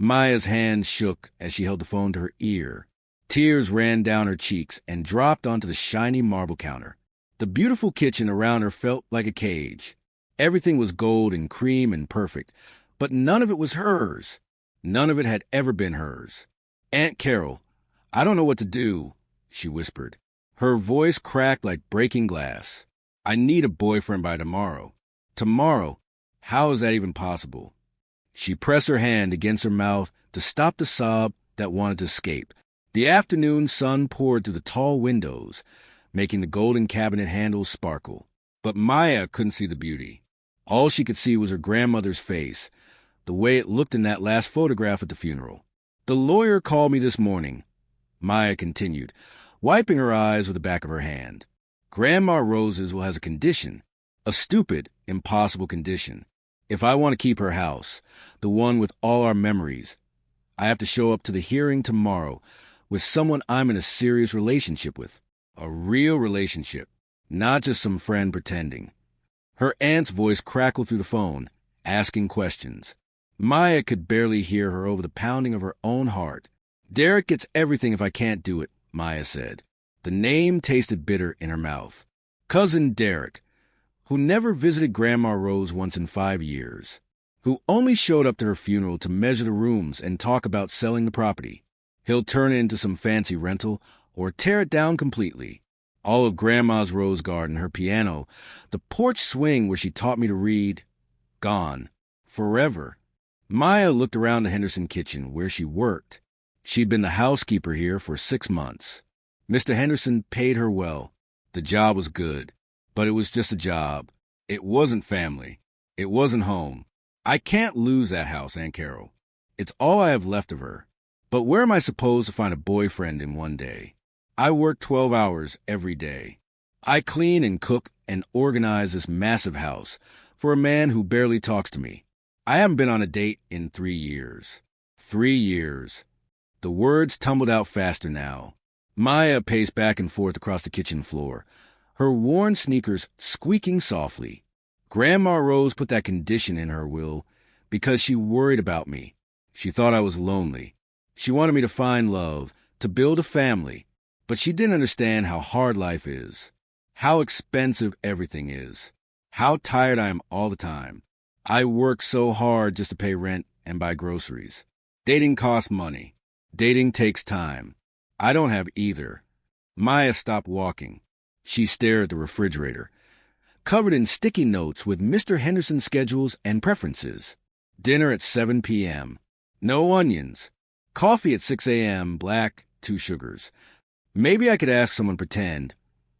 Maya's hand shook as she held the phone to her ear. Tears ran down her cheeks and dropped onto the shiny marble counter. The beautiful kitchen around her felt like a cage. Everything was gold and cream and perfect, but none of it was hers. None of it had ever been hers. "Aunt Carol, I don't know what to do," she whispered. Her voice cracked like breaking glass. "I need a boyfriend by tomorrow." Tomorrow? How is that even possible? She pressed her hand against her mouth to stop the sob that wanted to escape. The afternoon sun poured through the tall windows, making the golden cabinet handles sparkle. But Maya couldn't see the beauty. All she could see was her grandmother's face, the way it looked in that last photograph at the funeral. "The lawyer called me this morning," Maya continued, wiping her eyes with the back of her hand. "Grandma Rose's will has a condition, a stupid, impossible condition. If I want to keep her house, the one with all our memories, I have to show up to the hearing tomorrow with someone I'm in a serious relationship with. A real relationship, not just some friend pretending." Her aunt's voice crackled through the phone, asking questions. Maya could barely hear her over the pounding of her own heart. "Derek gets everything if I can't do it," Maya said. The name tasted bitter in her mouth. Cousin Derek, who never visited Grandma Rose once in 5 years, who only showed up to her funeral to measure the rooms and talk about selling the property. He'll turn it into some fancy rental or tear it down completely. All of Grandma's rose garden, her piano, the porch swing where she taught me to read, gone. Forever. Maya looked around the Henderson kitchen where she worked. She'd been the housekeeper here for 6 months. Mr. Henderson paid her well. The job was good, but it was just a job. It wasn't family. It wasn't home. I can't lose that house, Aunt Carol. It's all I have left of her. But where am I supposed to find a boyfriend in one day? I work 12 hours every day. I clean and cook and organize this massive house for a man who barely talks to me. I haven't been on a date in 3 years. 3 years. The words tumbled out faster now. Maya paced back and forth across the kitchen floor, her worn sneakers squeaking softly. Grandma Rose put that condition in her will because she worried about me. She thought I was lonely. She wanted me to find love, to build a family, but she didn't understand how hard life is, how expensive everything is, how tired I am all the time. I work so hard just to pay rent and buy groceries. Dating costs money. Dating takes time. I don't have either. Maya stopped walking. She stared at the refrigerator, covered in sticky notes with Mr. Henderson's schedules and preferences. Dinner at 7 p.m. No onions. Coffee at 6 a.m., black, 2 sugars. Maybe I could ask someone pretend,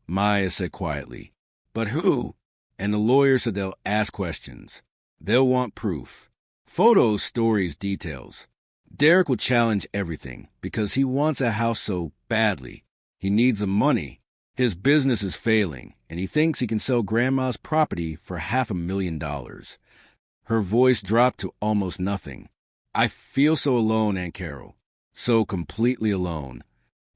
Maya said quietly. But who? And the lawyer said they'll ask questions. They'll want proof. Photos, stories, details. Derek will challenge everything because he wants a house so badly. He needs the money. His business is failing, and he thinks he can sell Grandma's property for $500,000. Her voice dropped to almost nothing. "I feel so alone, Aunt Carol. So completely alone."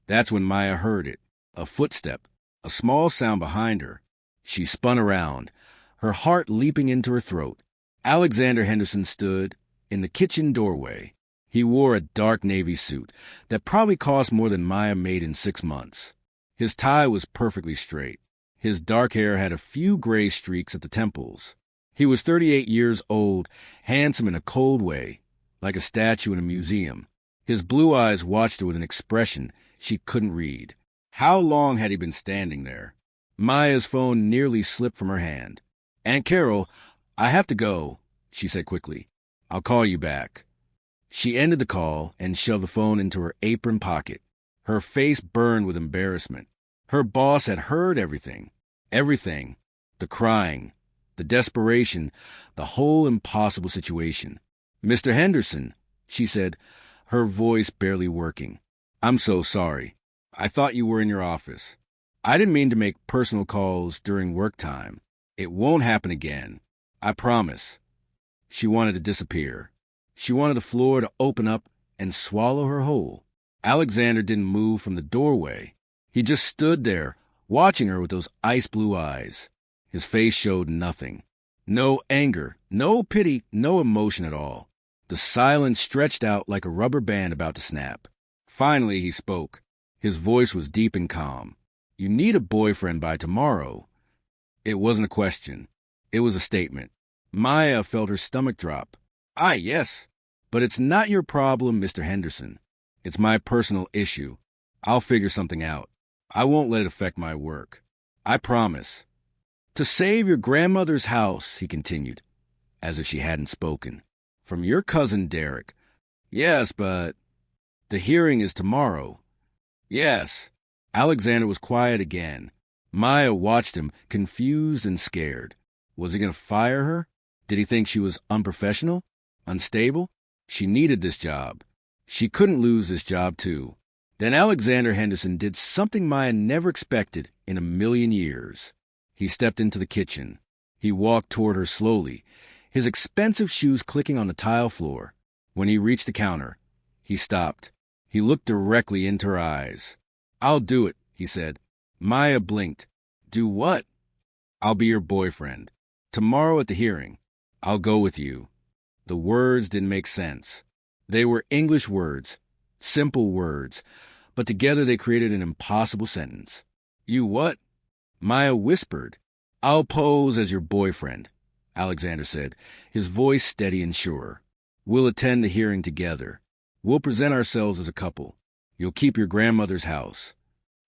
That's when Maya heard it. A footstep. A small sound behind her. She spun around, her heart leaping into her throat. Alexander Henderson stood in the kitchen doorway. He wore a dark navy suit that probably cost more than Maya made in 6 months. His tie was perfectly straight. His dark hair had a few gray streaks at the temples. He was 38 years old, handsome in a cold way, like a statue in a museum. His blue eyes watched her with an expression she couldn't read. How long had he been standing there? Maya's phone nearly slipped from her hand. "Aunt Carol, I have to go," she said quickly. "I'll call you back." She ended the call and shoved the phone into her apron pocket. Her face burned with embarrassment. Her boss had heard everything. Everything. The crying, the desperation, the whole impossible situation. "Mr. Henderson," she said, her voice barely working. "I'm so sorry. I thought you were in your office. I didn't mean to make personal calls during work time. It won't happen again. I promise." She wanted to disappear. She wanted the floor to open up and swallow her whole. Alexander didn't move from the doorway. He just stood there, watching her with those ice-blue eyes. His face showed nothing. No anger, no pity, no emotion at all. The silence stretched out like a rubber band about to snap. Finally, he spoke. His voice was deep and calm. You need a boyfriend by tomorrow. It wasn't a question. It was a statement. Maya felt her stomach drop. Ah, yes. But it's not your problem, Mr. Henderson. It's my personal issue. I'll figure something out. I won't let it affect my work. I promise. To save your grandmother's house, he continued, as if she hadn't spoken. From your cousin Derek. Yes, but the hearing is tomorrow. Yes. Alexander was quiet again. Maya watched him, confused and scared. Was he going to fire her? Did he think she was unprofessional? Unstable? She needed this job. She couldn't lose this job, too. Then Alexander Henderson did something Maya never expected in a million years. He stepped into the kitchen. He walked toward her slowly, his expensive shoes clicking on the tile floor. When he reached the counter, he stopped. He looked directly into her eyes. I'll do it, he said. Maya blinked. Do what? I'll be your boyfriend. Tomorrow at the hearing. I'll go with you. The words didn't make sense. They were English words, simple words, but together they created an impossible sentence. You what? Maya whispered. I'll pose as your boyfriend, Alexander said, his voice steady and sure. We'll attend the hearing together. We'll present ourselves as a couple. You'll keep your grandmother's house.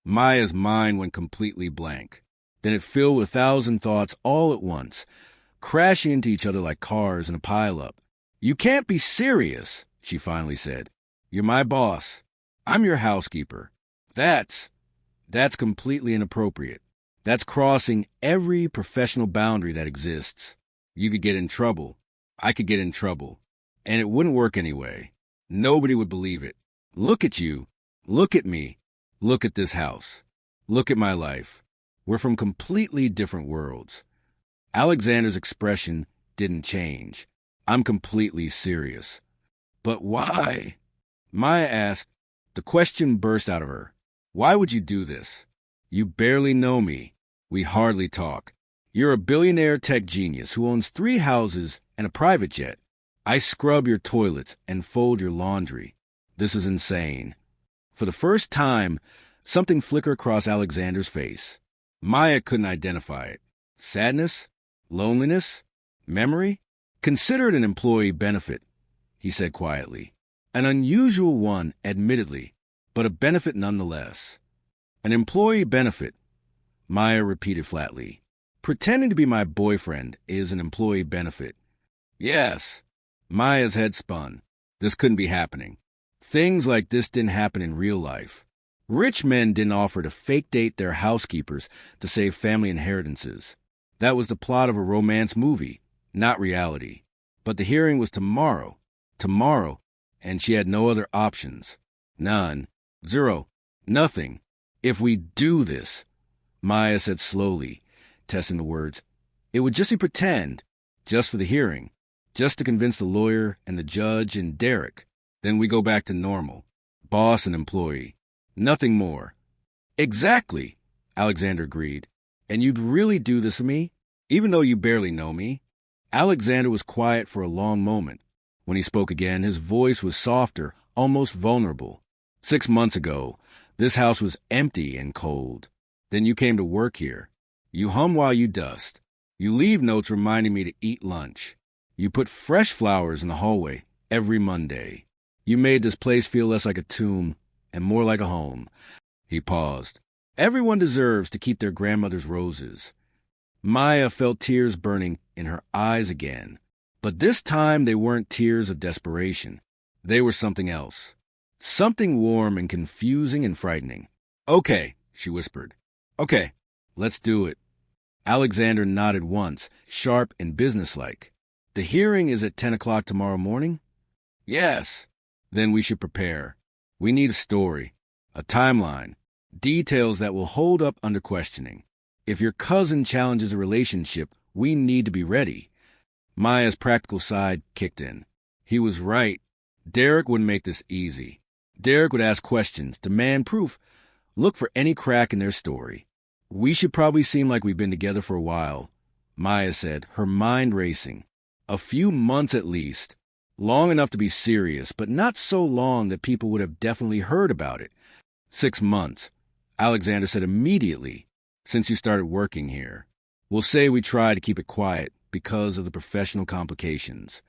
Maya's mind went completely blank. Then it filled with 1,000 thoughts all at once, crashing into each other like cars in a pileup. You can't be serious, she finally said. You're my boss. I'm your housekeeper. That's completely inappropriate. That's crossing every professional boundary that exists. You could get in trouble. I could get in trouble. And it wouldn't work anyway. Nobody would believe it. Look at you. Look at me. Look at this house. Look at my life. We're from completely different worlds. Alexander's expression didn't change. I'm completely serious. But why? Maya asked. The question burst out of her. Why would you do this? You barely know me. We hardly talk. You're a billionaire tech genius who owns 3 houses and a private jet. I scrub your toilets and fold your laundry. This is insane. For the first time, something flickered across Alexander's face. Maya couldn't identify it. Sadness? Loneliness? Memory? Consider it an employee benefit, he said quietly. An unusual one, admittedly, but a benefit nonetheless. An employee benefit, Maya repeated flatly. Pretending to be my boyfriend is an employee benefit. Yes. Maya's head spun. This couldn't be happening. Things like this didn't happen in real life. Rich men didn't offer to fake date their housekeepers to save family inheritances. That was the plot of a romance movie, not reality. But the hearing was tomorrow. Tomorrow. And she had no other options. None. Zero. Nothing. If we do this, Maya said slowly, testing the words, it would just be pretend, just for the hearing, just to convince the lawyer and the judge and Derek. Then we go back to normal. Boss and employee. Nothing more. Exactly, Alexander agreed. And you'd really do this for me, even though you barely know me? Alexander was quiet for a long moment. When he spoke again, his voice was softer, almost vulnerable. 6 months ago, this house was empty and cold. Then you came to work here. You hum while you dust. You leave notes reminding me to eat lunch. You put fresh flowers in the hallway every Monday. You made this place feel less like a tomb and more like a home. He paused. Everyone deserves to keep their grandmother's roses. Maya felt tears burning in her eyes again. But this time they weren't tears of desperation. They were something else. Something warm and confusing and frightening. Okay, she whispered. Okay, let's do it. Alexander nodded once, sharp and businesslike. The hearing is at 10 o'clock tomorrow morning? Yes. Then we should prepare. We need a story, a timeline, details that will hold up under questioning. If your cousin challenges a relationship, we need to be ready. Maya's practical side kicked in. He was right. Derek wouldn't make this easy. Derek would ask questions, demand proof, look for any crack in their story. We should probably seem like we've been together for a while, Maya said, her mind racing. A few months at least. Long enough to be serious, but not so long that people would have definitely heard about it. 6 months, Alexander said immediately, since you started working here. We'll say we try to keep it quiet because of the professional complications.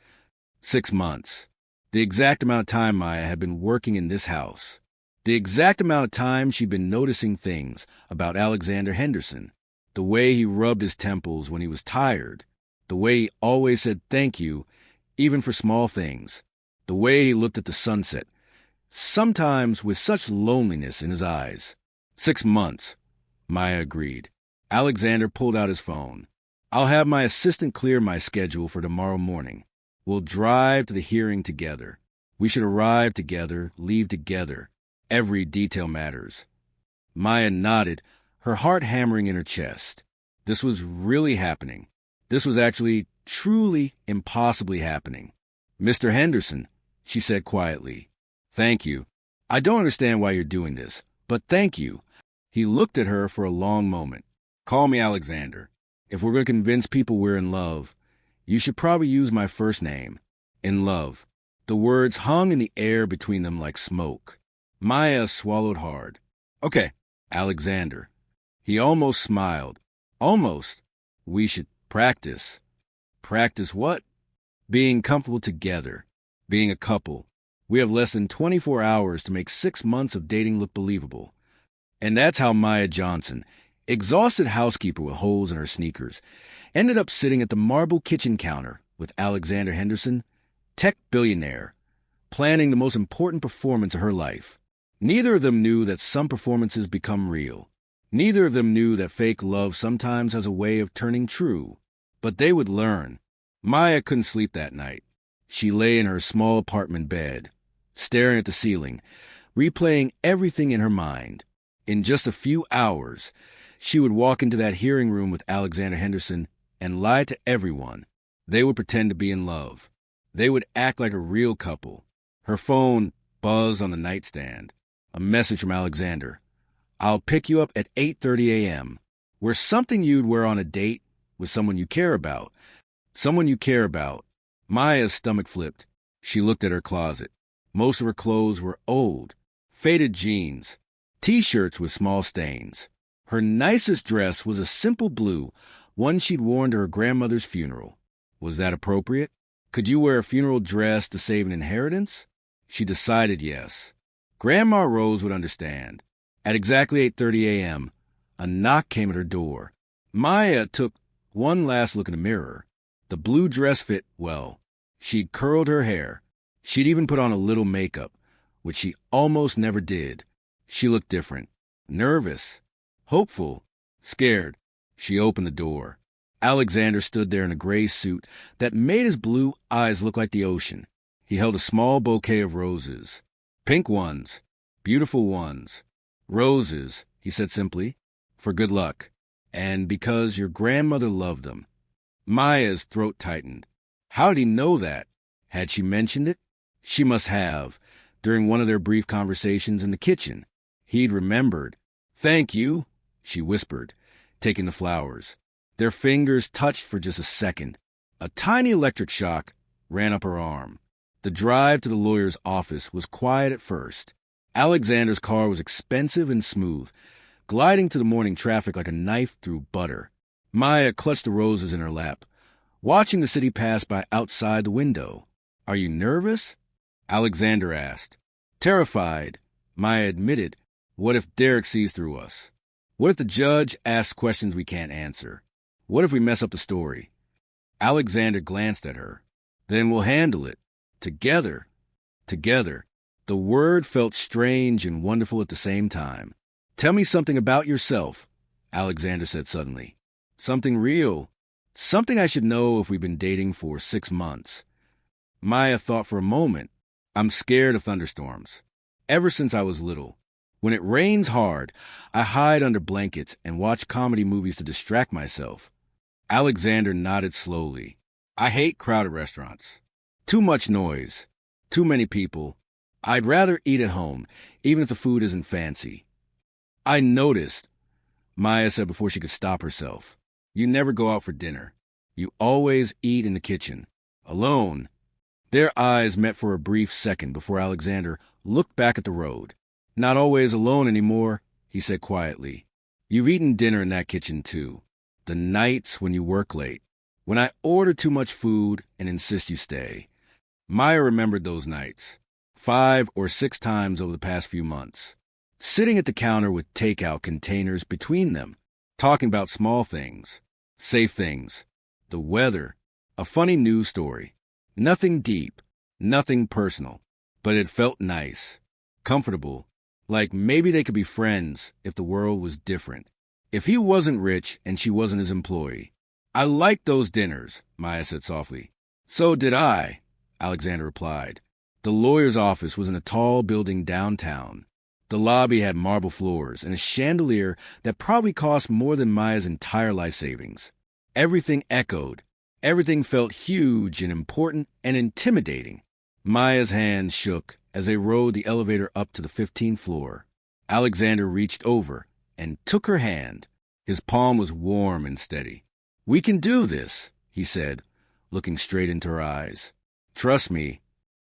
6 months. The exact amount of time Maya had been working in this house. The exact amount of time she'd been noticing things about Alexander Henderson. The way he rubbed his temples when he was tired. The way he always said thank you, even for small things. The way he looked at the sunset, sometimes with such loneliness in his eyes. 6 months, Maya agreed. Alexander pulled out his phone. I'll have my assistant clear my schedule for tomorrow morning. We'll drive to the hearing together. We should arrive together, leave together. Every detail matters. Maya nodded, her heart hammering in her chest. This was really happening. This was actually, truly, impossibly happening. Mr. Henderson, she said quietly. Thank you. I don't understand why you're doing this, but thank you. He looked at her for a long moment. Call me Alexander. If we're going to convince people we're in love, you should probably use my first name. In love. The words hung in the air between them like smoke. Maya swallowed hard. Okay, Alexander. He almost smiled. Almost. We should practice. Practice what? Being comfortable together. Being a couple. We have less than 24 hours to make 6 months of dating look believable. And that's how Maya Johnson, exhausted housekeeper with holes in her sneakers, ended up sitting at the marble kitchen counter with Alexander Henderson, tech billionaire, planning the most important performance of her life. Neither of them knew that some performances become real. Neither of them knew that fake love sometimes has a way of turning true. But they would learn. Maya couldn't sleep that night. She lay in her small apartment bed, staring at the ceiling, replaying everything in her mind. In just a few hours, she would walk into that hearing room with Alexander Henderson and lie to everyone. They would pretend to be in love. They would act like a real couple. Her phone buzzed on the nightstand. A message from Alexander. I'll pick you up at 8:30 a.m. We're something you'd wear on a date with someone you care about. Someone you care about. Maya's stomach flipped. She looked at her closet. Most of her clothes were old, faded jeans, T-shirts with small stains. Her nicest dress was a simple blue, one she'd worn to her grandmother's funeral. Was that appropriate? Could you wear a funeral dress to save an inheritance? She decided yes. Grandma Rose would understand. At exactly 8:30 a.m., a knock came at her door. Maya took one last look in the mirror. The blue dress fit well. She'd curled her hair. She'd even put on a little makeup, which she almost never did. She looked different. Nervous. Hopeful. Scared. She opened the door. Alexander stood there in a gray suit that made his blue eyes look like the ocean. He held a small bouquet of roses. Pink ones. Beautiful ones. Roses, he said simply, for good luck. And because your grandmother loved them. Maya's throat tightened. How did he know that? Had she mentioned it? She must have, during one of their brief conversations in the kitchen. He'd remembered. Thank you, she whispered, taking the flowers. Their fingers touched for just a second. A tiny electric shock ran up her arm. The drive to the lawyer's office was quiet at first. Alexander's car was expensive and smooth, gliding to the morning traffic like a knife through butter. Maya clutched the roses in her lap, watching the city pass by outside the window. Are you nervous? Alexander asked. Terrified, Maya admitted. What if Derek sees through us? What if the judge asks questions we can't answer? What if we mess up the story? Alexander glanced at her. Then we'll handle it. Together. Together. The word felt strange and wonderful at the same time. Tell me something about yourself, Alexander said suddenly. Something real. Something I should know if we've been dating for 6 months. Maya thought for a moment. I'm scared of thunderstorms. Ever since I was little. When it rains hard, I hide under blankets and watch comedy movies to distract myself. Alexander nodded slowly. I hate crowded restaurants. Too much noise. Too many people. I'd rather eat at home, even if the food isn't fancy. I noticed, Maya said before she could stop herself. You never go out for dinner. You always eat in the kitchen. Alone. Their eyes met for a brief second before Alexander looked back at the road. "Not always alone anymore," he said quietly. "You've eaten dinner in that kitchen, too. The nights when you work late. When I order too much food and insist you stay." Maya remembered those nights, 5 or 6 times over the past few months. Sitting at the counter with takeout containers between them, talking about small things, safe things, the weather, a funny news story. Nothing deep, nothing personal, but it felt nice, comfortable, like maybe they could be friends if the world was different. If he wasn't rich and she wasn't his employee. "I liked those dinners," Maya said softly. "So did I," Alexander replied. The lawyer's office was in a tall building downtown. The lobby had marble floors and a chandelier that probably cost more than Maya's entire life savings. Everything echoed. Everything felt huge and important and intimidating. Maya's hands shook as they rode the elevator up to the 15th floor. Alexander reached over and took her hand. His palm was warm and steady. "We can do this," he said, looking straight into her eyes. "Trust me."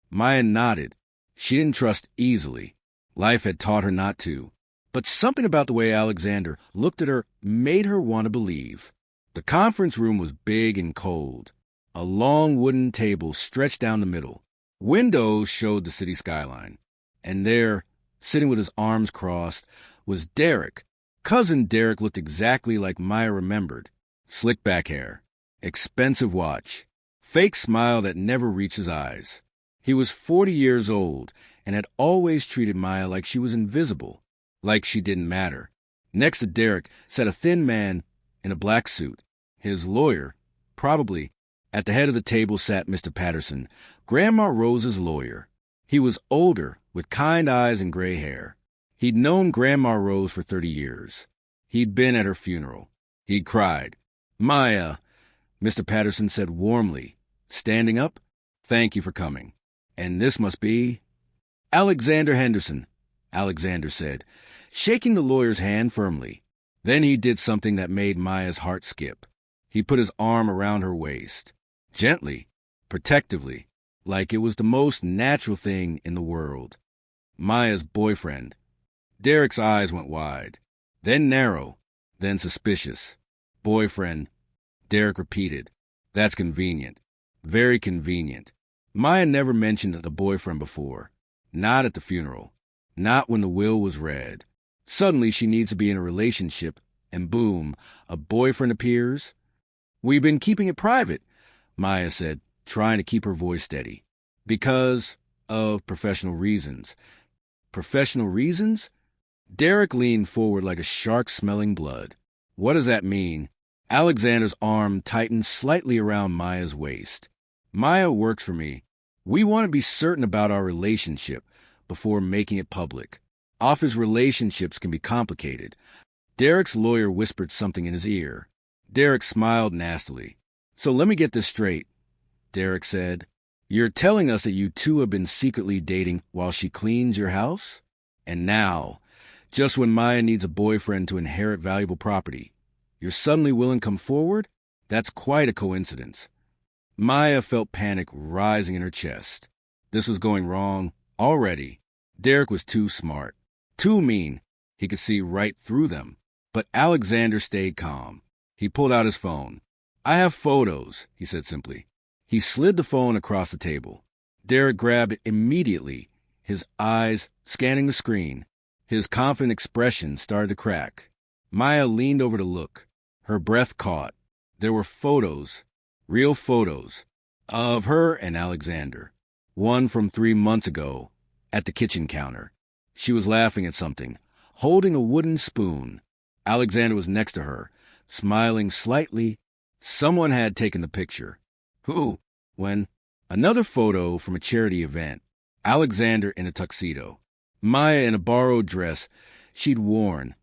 Maya nodded. She didn't trust easily. Life had taught her not to. But something about the way Alexander looked at her made her want to believe. The conference room was big and cold. A long wooden table stretched down the middle. Windows showed the city skyline. And there, sitting with his arms crossed, was Derek. Cousin Derek looked exactly like Maya remembered. Slick back hair, expensive watch, fake smile that never reached his eyes. He was 40 years old and had always treated Maya like she was invisible, like she didn't matter. Next to Derek sat a thin man in a black suit. His lawyer, probably. At the head of the table sat Mr. Patterson, Grandma Rose's lawyer. He was older, with kind eyes and gray hair. He'd known Grandma Rose for 30 years. He'd been at her funeral. He'd cried. "Maya," Mr. Patterson said warmly, standing up, "thank you for coming. And this must be—" "Alexander Henderson," Alexander said, shaking the lawyer's hand firmly. Then he did something that made Maya's heart skip. He put his arm around her waist, gently, protectively, like it was the most natural thing in the world. Maya's boyfriend. Derek's eyes went wide, then narrow, then suspicious. "Boyfriend," Derek repeated. "That's convenient. Very convenient." Maya never mentioned the boyfriend before. Not at the funeral. Not when the will was read. Suddenly she needs to be in a relationship, and boom, a boyfriend appears. "We've been keeping it private," Maya said, trying to keep her voice steady. "Because of professional reasons." "Professional reasons?" Derek leaned forward like a shark smelling blood. "What does that mean?" Alexander's arm tightened slightly around Maya's waist. "Maya works for me. We want to be certain about our relationship before making it public. Office relationships can be complicated." Derek's lawyer whispered something in his ear. Derek smiled nastily. "So let me get this straight," Derek said. "You're telling us that you two have been secretly dating while she cleans your house? And now, just when Maya needs a boyfriend to inherit valuable property, you're suddenly willing to come forward? That's quite a coincidence." Maya felt panic rising in her chest. This was going wrong already. Derek was too smart, too mean. He could see right through them. But Alexander stayed calm. He pulled out his phone. "I have photos," he said simply. He slid the phone across the table. Derek grabbed it immediately, his eyes scanning the screen. His confident expression started to crack. Maya leaned over to look. Her breath caught. There were photos, real photos, of her and Alexander. One from 3 months ago, at the kitchen counter. She was laughing at something, holding a wooden spoon. Alexander was next to her, smiling slightly. Someone had taken the picture. Who? When? Another photo from a charity event. Alexander in a tuxedo. Maya in a borrowed dress she'd worn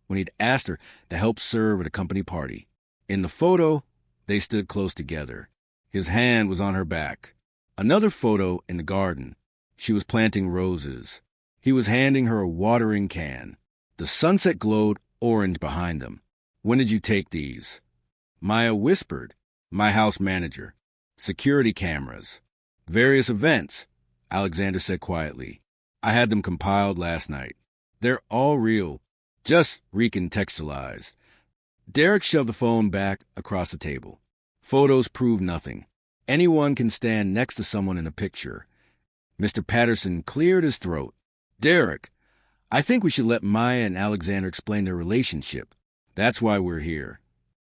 when he'd asked her to help serve at a company party. In the photo, they stood close together. His hand was on her back. Another photo in the garden. She was planting roses. He was handing her a watering can. The sunset glowed orange behind them. "When did you take these?" Maya whispered. "My house manager. Security cameras." Various events, Alexander said quietly. I had them compiled last night. They're all real, just recontextualized. Derek shoved the phone back across the table. Photos prove nothing. Anyone can stand next to someone in a picture. Mr. Patterson cleared his throat. Derek, I think we should let Maya and Alexander explain their relationship. That's why we're here.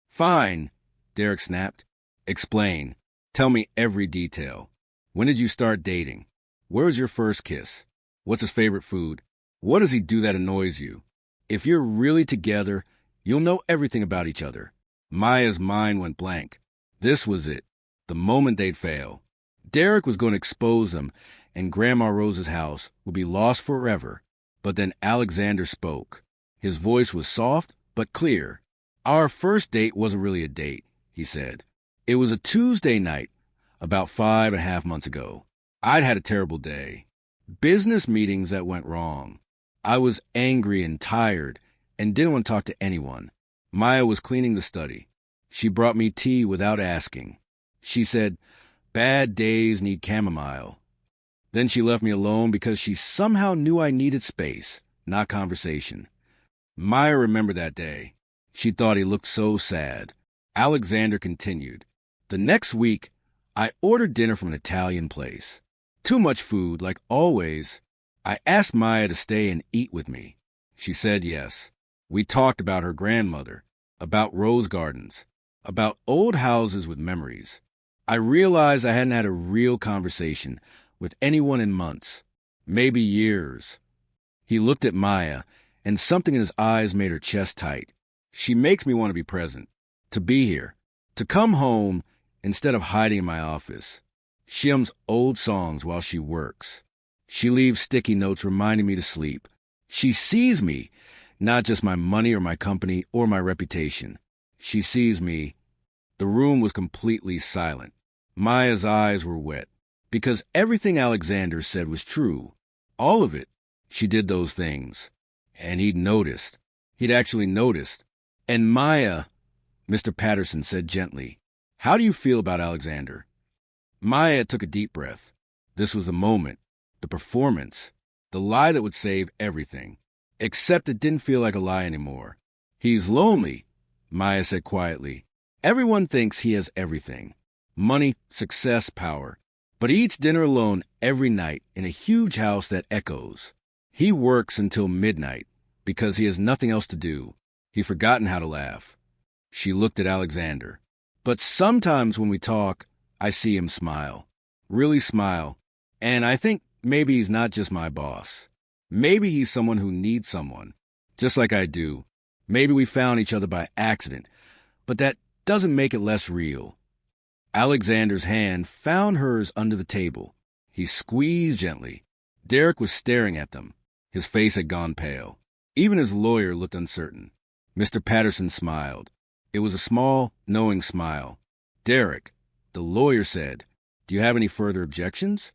Fine, Derek snapped. Explain. Tell me every detail. When did you start dating? Where was your first kiss? What's his favorite food? What does he do that annoys you? If you're really together, you'll know everything about each other. Maya's mind went blank. This was it. The moment they'd fail. Derek was going to expose them, and Grandma Rose's house would be lost forever. But then Alexander spoke. His voice was soft, but clear. Our first date wasn't really a date, he said. It was a Tuesday night, about 5.5 months ago. I'd had a terrible day. Business meetings that went wrong. I was angry and tired and didn't want to talk to anyone. Maya was cleaning the study. She brought me tea without asking. She said, bad days need chamomile. Then she left me alone because she somehow knew I needed space, not conversation. Maya remembered that day. She thought he looked so sad. Alexander continued. The next week, I ordered dinner from an Italian place. Too much food, like always. I asked Maya to stay and eat with me. She said yes. We talked about her grandmother, about rose gardens, about old houses with memories. I realized I hadn't had a real conversation with anyone in months, maybe years. He looked at Maya, and something in his eyes made her chest tight. She makes me want to be present, to be here, to come home instead of hiding in my office. She hums old songs while she works. She leaves sticky notes reminding me to sleep. She sees me, not just my money or my company or my reputation. She sees me. The room was completely silent. Maya's eyes were wet, because everything Alexander said was true. All of it. She did those things. And he'd noticed. He'd actually noticed. And Maya, Mr. Patterson said gently, how do you feel about Alexander? Maya took a deep breath. This was the moment, the performance, the lie that would save everything. Except it didn't feel like a lie anymore. He's lonely, Maya said quietly. Everyone thinks he has everything. Money, success, power. But he eats dinner alone every night in a huge house that echoes. He works until midnight because he has nothing else to do. He's forgotten how to laugh. She looked at Alexander. But sometimes when we talk, I see him smile. Really smile. And I think maybe he's not just my boss. Maybe he's someone who needs someone, just like I do. Maybe we found each other by accident, but that doesn't make it less real. Alexander's hand found hers under the table. He squeezed gently. Derek was staring at them. His face had gone pale. Even his lawyer looked uncertain. Mr. Patterson smiled. It was a small, knowing smile. Derek, the lawyer said, do you have any further objections?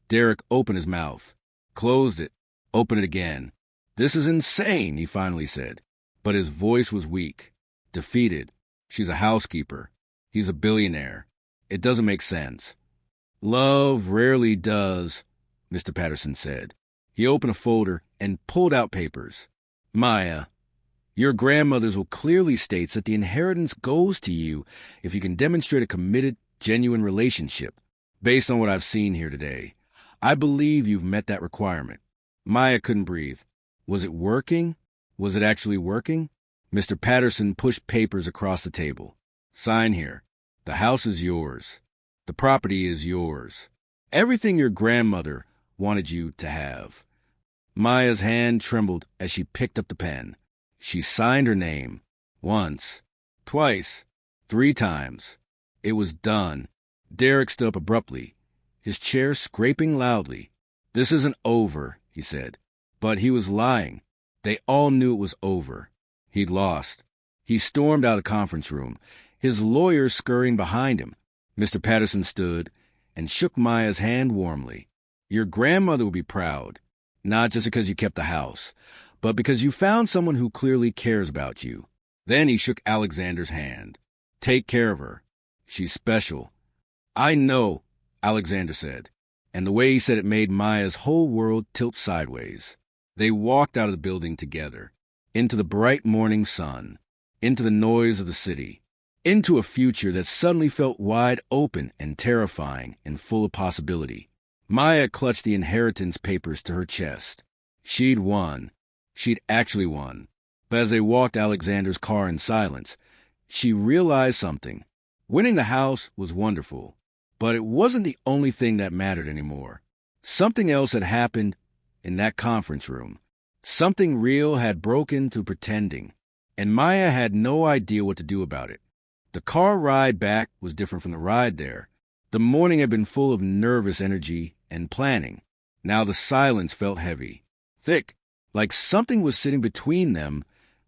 Derek opened his mouth, closed it, opened it again. This is insane, he finally said. But his voice was weak, defeated. She's a housekeeper. He's a billionaire. It doesn't make sense. Love rarely does, Mr. Patterson said. He opened a folder and pulled out papers. Maya, your grandmother's will clearly states that the inheritance goes to you if you can demonstrate a committed, genuine relationship. Based on what I've seen here today, I believe you've met that requirement. Maya couldn't breathe. Was it working? Was it actually working? Mr. Patterson pushed papers across the table. Sign here. The house is yours. The property is yours. Everything your grandmother wanted you to have. Maya's hand trembled as she picked up the pen. She signed her name. Once. Twice. 3 times. It was done. Derek stood up abruptly, his chair scraping loudly. This isn't over, he said. But he was lying. They all knew it was over. He'd lost. He stormed out of the conference room, his lawyer scurrying behind him. Mr. Patterson stood and shook Maya's hand warmly. Your grandmother will be proud, not just because you kept the house, but because you found someone who clearly cares about you. Then he shook Alexander's hand. Take care of her. She's special. I know, Alexander said, and the way he said it made Maya's whole world tilt sideways. They walked out of the building together, into the bright morning sun, into the noise of the city, into a future that suddenly felt wide open and terrifying and full of possibility. Maya clutched the inheritance papers to her chest. She'd won. She'd actually won. But as they walked Alexander's car in silence, she realized something. Winning the house was wonderful, but it wasn't the only thing that mattered anymore. Something else had happened in that conference room. Something real had broken through pretending, and Maya had no idea what to do about it. The car ride back was different from the ride there. The morning had been full of nervous energy and planning. Now the silence felt heavy, thick, like something was sitting between them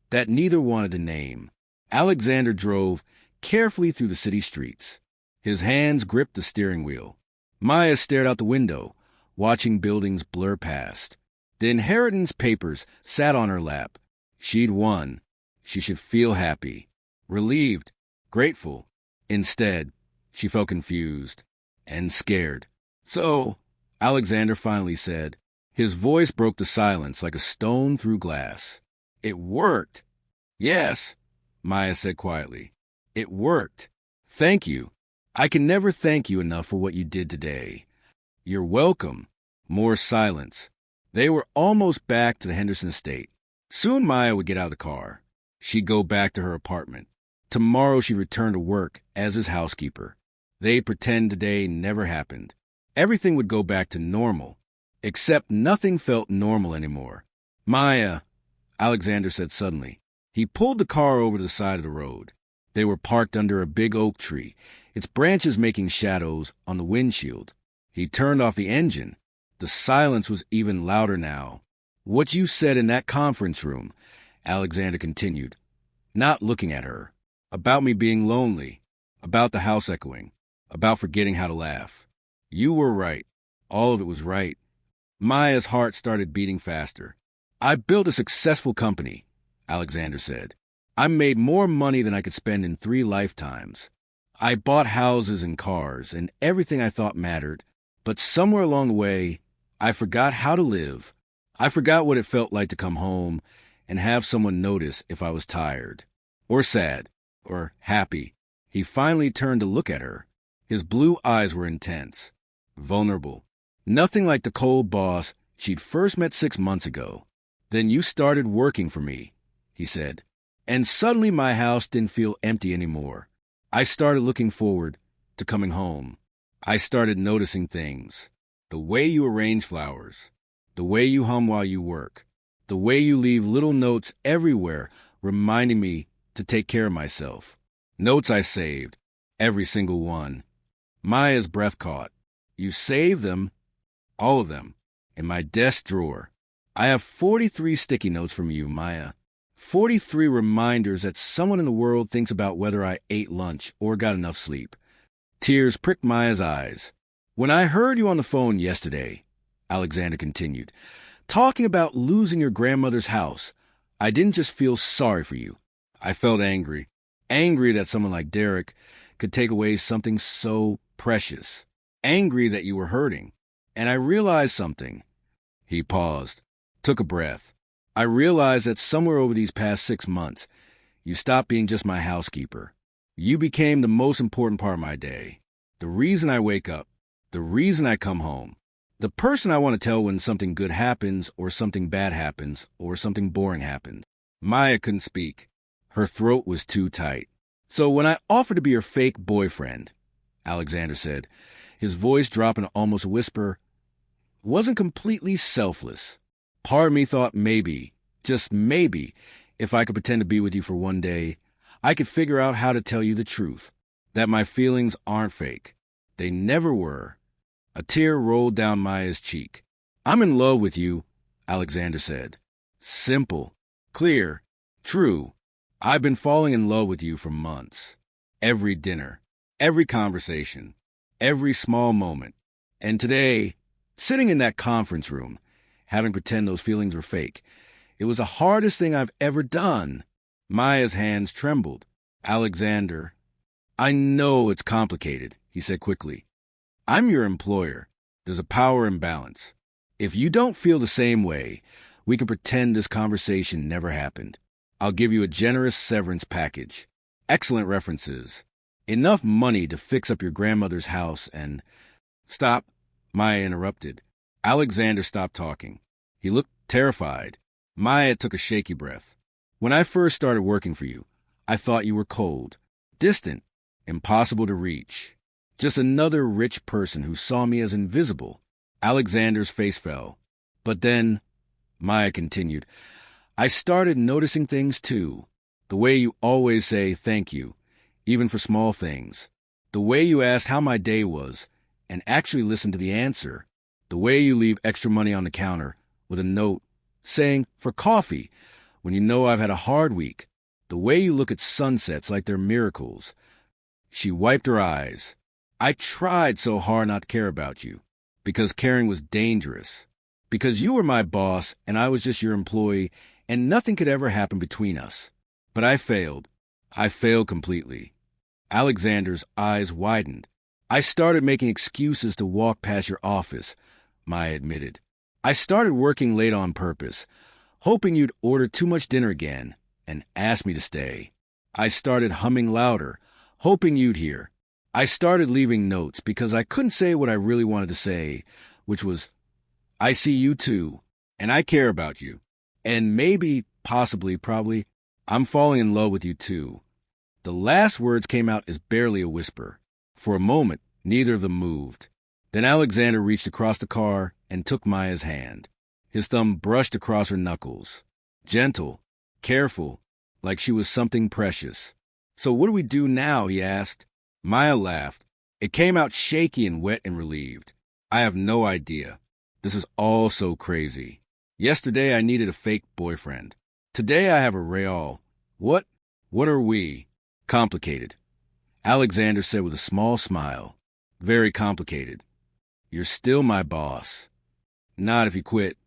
that neither wanted to name. Alexander drove carefully through the city streets. His hands gripped the steering wheel. Maya stared out the window, watching buildings blur past. The inheritance papers sat on her lap. She'd won. She should feel happy, relieved, grateful. Instead, she felt confused and scared. "So," Alexander finally said. His voice broke the silence like a stone through glass. "It worked." "Yes," Maya said quietly. "It worked. Thank you. I can never thank you enough for what you did today." "You're welcome." More silence. They were almost back to the Henderson estate. Soon Maya would get out of the car. She'd go back to her apartment. Tomorrow she'd return to work as his housekeeper. They'd pretend today never happened. Everything would go back to normal, except nothing felt normal anymore. "Maya," Alexander said suddenly. He pulled the car over to the side of the road. They were parked under a big oak tree, its branches making shadows on the windshield. He turned off the engine. The silence was even louder now. "What you said in that conference room," Alexander continued, not looking at her. "About me being lonely, about the house echoing, about forgetting how to laugh. You were right. All of it was right." Maya's heart started beating faster. "I built a successful company," Alexander said. "I made more money than I could spend in 3 lifetimes. I bought houses and cars and everything I thought mattered, but somewhere along the way, I forgot how to live. I forgot what it felt like to come home and have someone notice if I was tired, or sad, or happy." He finally turned to look at her. His blue eyes were intense, vulnerable. Nothing like the cold boss she'd first met 6 months ago. "Then you started working for me," he said. "And suddenly my house didn't feel empty anymore. I started looking forward to coming home. I started noticing things. The way you arrange flowers, the way you hum while you work, the way you leave little notes everywhere reminding me to take care of myself. Notes I saved, every single one." Maya's breath caught. "You saved them?" "All of them. In my desk drawer. I have 43 sticky notes from you, Maya. 43 reminders that someone in the world thinks about whether I ate lunch or got enough sleep." Tears pricked Maya's eyes. "When I heard you on the phone yesterday," Alexander continued, "talking about losing your grandmother's house, I didn't just feel sorry for you. I felt angry. Angry that someone like Derek could take away something so precious. Angry that you were hurting. And I realized something." He paused, took a breath. "I realized that somewhere over these past 6 months, you stopped being just my housekeeper. You became the most important part of my day. The reason I wake up. The reason I come home. The person I want to tell when something good happens, or something bad happens, or something boring happens." Maya couldn't speak. Her throat was too tight. "So when I offered to be your fake boyfriend," Alexander said, his voice dropping to almost a whisper, "wasn't completely selfless. Part of me thought maybe, just maybe, if I could pretend to be with you for one day, I could figure out how to tell you the truth, that my feelings aren't fake. They never were." A tear rolled down Maya's cheek. "I'm in love with you," Alexander said. "Simple, clear, true. I've been falling in love with you for months. Every dinner, every conversation, every small moment. And today, sitting in that conference room, having pretend those feelings were fake, it was the hardest thing I've ever done." Maya's hands trembled. "Alexander, I know it's complicated," he said quickly. I'm your employer. There's a power imbalance. If you don't feel the same way, we can pretend this conversation never happened. I'll give you a generous severance package, excellent references, enough money to fix up your grandmother's house and— Stop, Maya interrupted. Alexander stopped talking. He looked terrified. Maya took a shaky breath. When I first started working for you, I thought you were cold, distant, impossible to reach. Just another rich person who saw me as invisible. Alexander's face fell. But then, Maya continued, I started noticing things too. The way you always say thank you, even for small things. The way you asked how my day was and actually listened to the answer. The way you leave extra money on the counter with a note saying for coffee when you know I've had a hard week. The way you look at sunsets like they're miracles. She wiped her eyes. I tried so hard not to care about you, because caring was dangerous. Because you were my boss and I was just your employee and nothing could ever happen between us. But I failed. I failed completely. Alexander's eyes widened. I started making excuses to walk past your office, Maya admitted. I started working late on purpose, hoping you'd order too much dinner again and ask me to stay. I started humming louder, hoping you'd hear. I started leaving notes because I couldn't say what I really wanted to say, which was, I see you too, and I care about you. And maybe, possibly, probably, I'm falling in love with you too. The last words came out as barely a whisper. For a moment, neither of them moved. Then Alexander reached across the car and took Maya's hand. His thumb brushed across her knuckles. Gentle, careful, like she was something precious. So what do we do now, he asked. Maya laughed. It came out shaky and wet and relieved. I have no idea. This is all so crazy. Yesterday I needed a fake boyfriend. Today I have a real. What are we? Complicated. Alexander said with a small smile. Very complicated. You're still my boss. Not if you quit.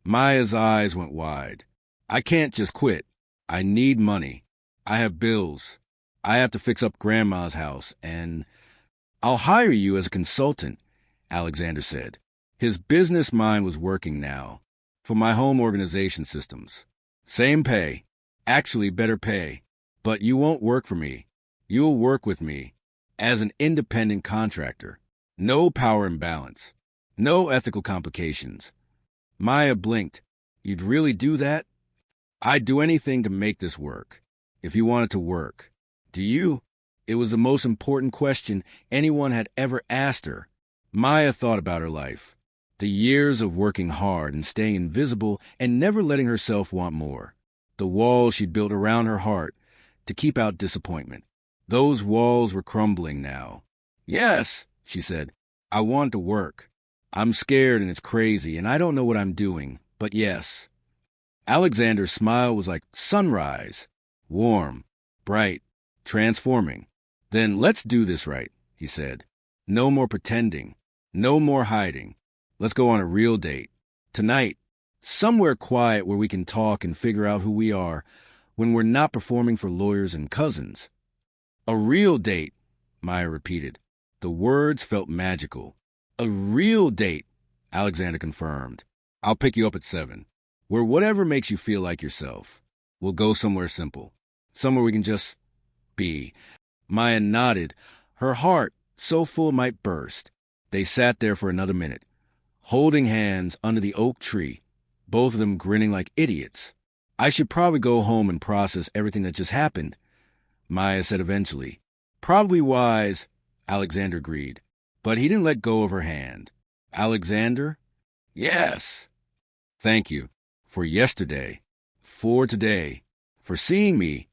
Maya's eyes went wide. I can't just quit. I need money. I have bills. I have to fix up Grandma's house, and— I'll hire you as a consultant, Alexander said. His business mind was working now. For my home organization systems. Same pay. Actually better pay. But you won't work for me. You'll work with me. As an independent contractor. No power imbalance. No ethical complications. Maya blinked. You'd really do that? I'd do anything to make this work. If you want it to work. Do you? It was the most important question anyone had ever asked her. Maya thought about her life. The years of working hard and staying invisible and never letting herself want more. The walls she'd built around her heart to keep out disappointment. Those walls were crumbling now. Yes, she said. I want to work. I'm scared and it's crazy and I don't know what I'm doing, but yes. Alexander's smile was like sunrise. Warm, bright, transforming. Then let's do this right, he said. No more pretending. No more hiding. Let's go on a real date. Tonight. Somewhere quiet where we can talk and figure out who we are when we're not performing for lawyers and cousins. A real date, Maya repeated. The words felt magical. A real date, Alexander confirmed. I'll pick you up at 7. Where whatever makes you feel like yourself. We'll go somewhere simple. Somewhere we can just be. Maya nodded, her heart so full it might burst. They sat there for another minute, holding hands under the oak tree, both of them grinning like idiots. I should probably go home and process everything that just happened, Maya said eventually. Probably wise, Alexander agreed, but he didn't let go of her hand. Alexander? Yes. Thank you. For yesterday. For today. For seeing me.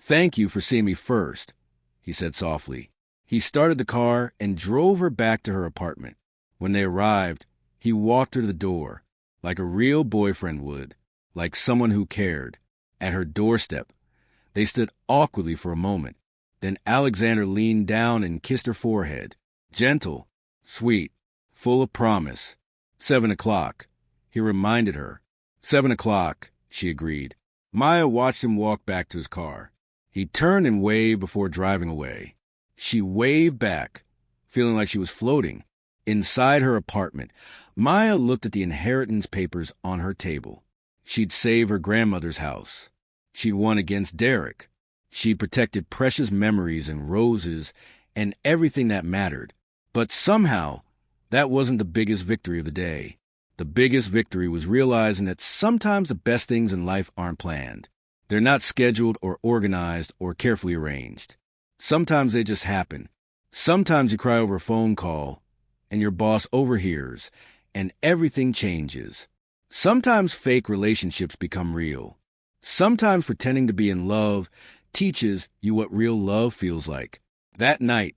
Thank you for seeing me first, he said softly. He started the car and drove her back to her apartment. When they arrived, he walked her to the door, like a real boyfriend would, like someone who cared. At her doorstep, they stood awkwardly for a moment. Then Alexander leaned down and kissed her forehead. Gentle, sweet, full of promise. 7 o'clock, he reminded her. 7 o'clock, she agreed. Maya watched him walk back to his car. He turned and waved before driving away. She waved back, feeling like she was floating. Inside her apartment, Maya looked at the inheritance papers on her table. She'd saved her grandmother's house. She'd won against Derek. She protected precious memories and roses and everything that mattered. But somehow, that wasn't the biggest victory of the day. The biggest victory was realizing that sometimes the best things in life aren't planned. They're not scheduled or organized or carefully arranged. Sometimes they just happen. Sometimes you cry over a phone call, and your boss overhears, and everything changes. Sometimes fake relationships become real. Sometimes pretending to be in love teaches you what real love feels like. That night,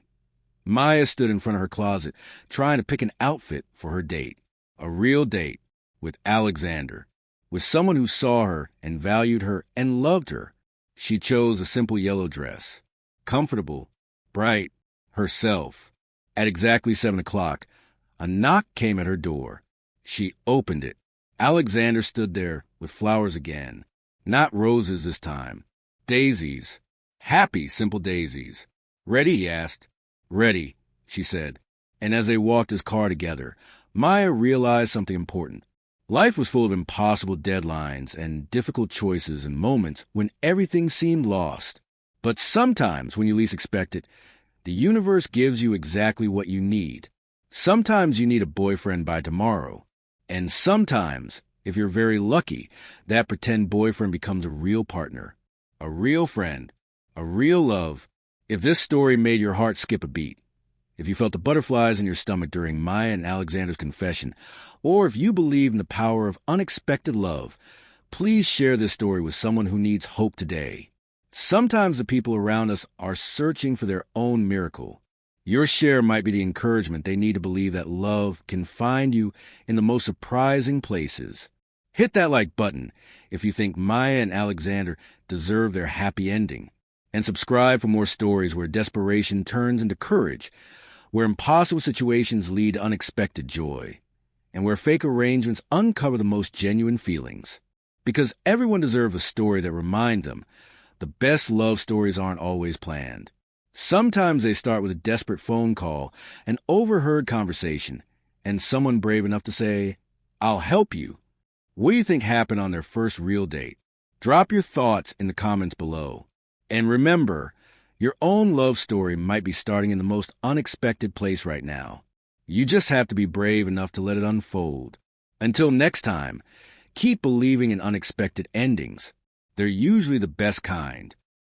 Maya stood in front of her closet, trying to pick an outfit for her date. A real date with Alexander, with someone who saw her and valued her and loved her. She chose a simple yellow dress. Comfortable, bright, herself. At exactly 7 o'clock, a knock came at her door. She opened it. Alexander stood there with flowers again. Not roses this time. Daisies. Happy, simple daisies. "Ready?" he asked. "Ready," she said. And as they walked his car together, Maya realized something important. Life was full of impossible deadlines and difficult choices and moments when everything seemed lost. But sometimes, when you least expect it, the universe gives you exactly what you need. Sometimes you need a boyfriend by tomorrow. And sometimes, if you're very lucky, that pretend boyfriend becomes a real partner, a real friend, a real love. If this story made your heart skip a beat, if you felt the butterflies in your stomach during Maya and Alexander's confession, or if you believe in the power of unexpected love, please share this story with someone who needs hope today. Sometimes the people around us are searching for their own miracle. Your share might be the encouragement they need to believe that love can find you in the most surprising places. Hit that like button if you think Maya and Alexander deserve their happy ending. And subscribe for more stories where desperation turns into courage, where impossible situations lead to unexpected joy, and where fake arrangements uncover the most genuine feelings. Because everyone deserves a story that reminds them the best love stories aren't always planned. Sometimes they start with a desperate phone call, an overheard conversation, and someone brave enough to say, "I'll help you." What do you think happened on their first real date? Drop your thoughts in the comments below. And remember, your own love story might be starting in the most unexpected place right now. You just have to be brave enough to let it unfold. Until next time, keep believing in unexpected endings. They're usually the best kind.